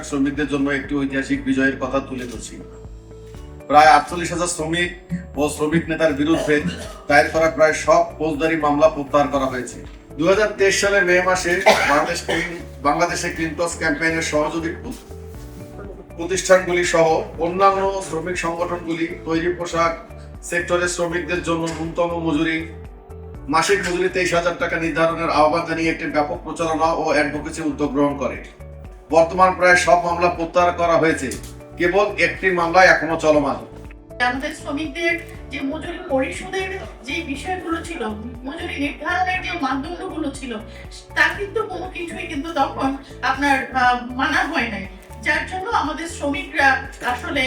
পোশাক শ্রমিকদের জন্য একটি ঐতিহাসিক বিজয়ের কথা তুলে ধরছি। প্রায় 48,000 শ্রমিক ও শ্রমিক নেতার বিরুদ্ধে দায়ের করা প্রায় সব ফৌজদারি মামলা প্রত্যাহার করা হয়েছে। 2023 সালে মে মাসে বাংলাদেশে ক্লিনটস ক্যাম্পেইনের সহযোগী প্রতিষ্ঠানগুলি সহ অন্যান্য শ্রমিক সংগঠনগুলি তৈরি পোশাক সেক্টরের শ্রমিকদের জন্য ন্যূনতম মজুরি মাসিক মজুরি 23,000 টাকা নির্ধারণের আহ্বান জানিয়ে একটি ব্যাপক প্রচারণা ও অ্যাডভোকেসি উদ্যোগ গ্রহণ করে। বর্তমান প্রায় সব মামলা প্রত্যাহার করা হয়েছে, কেবল একটি মামলা এখনো চলমান। আমাদের শ্রমিকদের যে মজুরি পরিশোধের যে বিষয়গুলো ছিল, মজুরি নির্ধারণের যে মানদণ্ডগুলো ছিল, তা কিন্তু কোনো কিছুই কিন্তু তখন আপনার মানা হয় নাই, যার জন্য আমাদের শ্রমিকরা আসলে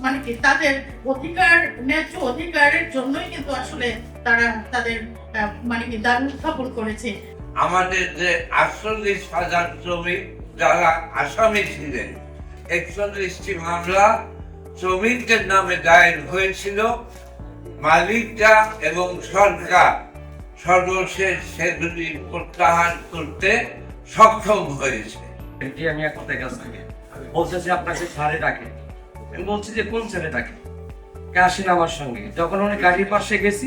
মানে কি তাদের অধিকার, ন্যায্য অধিকারের জন্যই কিন্তু আসলে তারা তাদের মানে কি দাবি উত্থাপন করেছে। আমাদের যে 48,000 শ্রমিক যারা আসামি ছিলেন, 41টি মামলা শ্রমিকদের নামে দায়ের হয়েছিল। মালিকরা এবং সরকার সর্বশেষ সেগুলি প্রত্যাহার করতে সক্ষম হয়েছে। এটি আমি এক কথায় কাজ করি, বলতেছি আপনাকে স্যারে ডাকে, আমি বলছি যে কোন ছেলে ডাকে, আসেন আমার সঙ্গে। যখন উনি গাড়ির পাশে গেছি,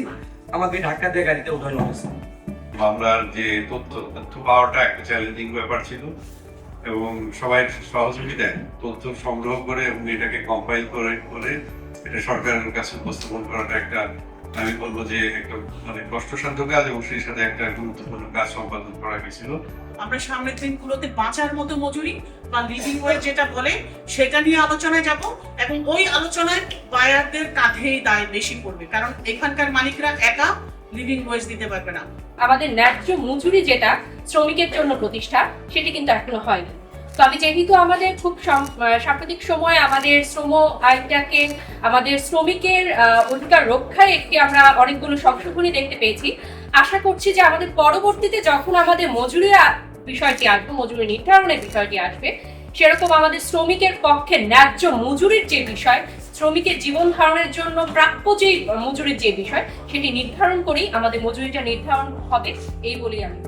আমাকে ঢাকা দিয়ে গাড়িতে উঠানো হয়েছে। মামলার যে তথ্য পাওয়াটা একটা চ্যালেঞ্জিং ব্যাপার ছিল এবং সবাই সহযোগিতায় তথ্য সংগ্রহ করে এবং এটাকে কম্পাইল করে এটা সরকারের কাছে উপস্থাপন করাটা একটা, আমি বলবো যে একটা মানে কষ্টসাধ্য কাজ এবং সেই সাথে একটা গুরুত্বপূর্ণ কাজ সম্পাদন করা গেছিল। আমরা সামনের দিনগুলোতে বাঁচার মতো মজুরি বা লিভিং ওয়েজ যেটা বলে সেটা নিয়ে আলোচনায় যাব এবং ওই আলোচনায় বায়ারদের কাঁধেই দায় বেশি পড়বে, কারণ এখানকার মালিকরা একা লিভিং ওয়েজ দিতে পারবে না। আমাদের ন্যায্য মজুরি যেটা শ্রমিকের জন্য প্রতিষ্ঠা, সেটি কিন্তু এখনো হয়নি। তবে যেহেতু আমাদের খুব সাম্প্রতিক সময়ে আমাদের শ্রম আইনটাকে আমাদের শ্রমিকের অধিকার রক্ষায় একটি আমরা অনেকগুলো সংশোধনী দেখতে পেয়েছি, আশা করছি যে আমাদের পরবর্তীতে যখন আমাদের মজুরির বিষয়টি আসবে, মজুরি নির্ধারণের বিষয়টি আসবে, সেরকম আমাদের শ্রমিকের পক্ষে ন্যায্য মজুরির যে বিষয়, শ্রমিকের জীবন ধারণের জন্য প্রাপ্য যে মজুরির যে বিষয়, সেটি নির্ধারণ করেই আমাদের মজুরিটা নির্ধারণ হবে, এই বলেই আমি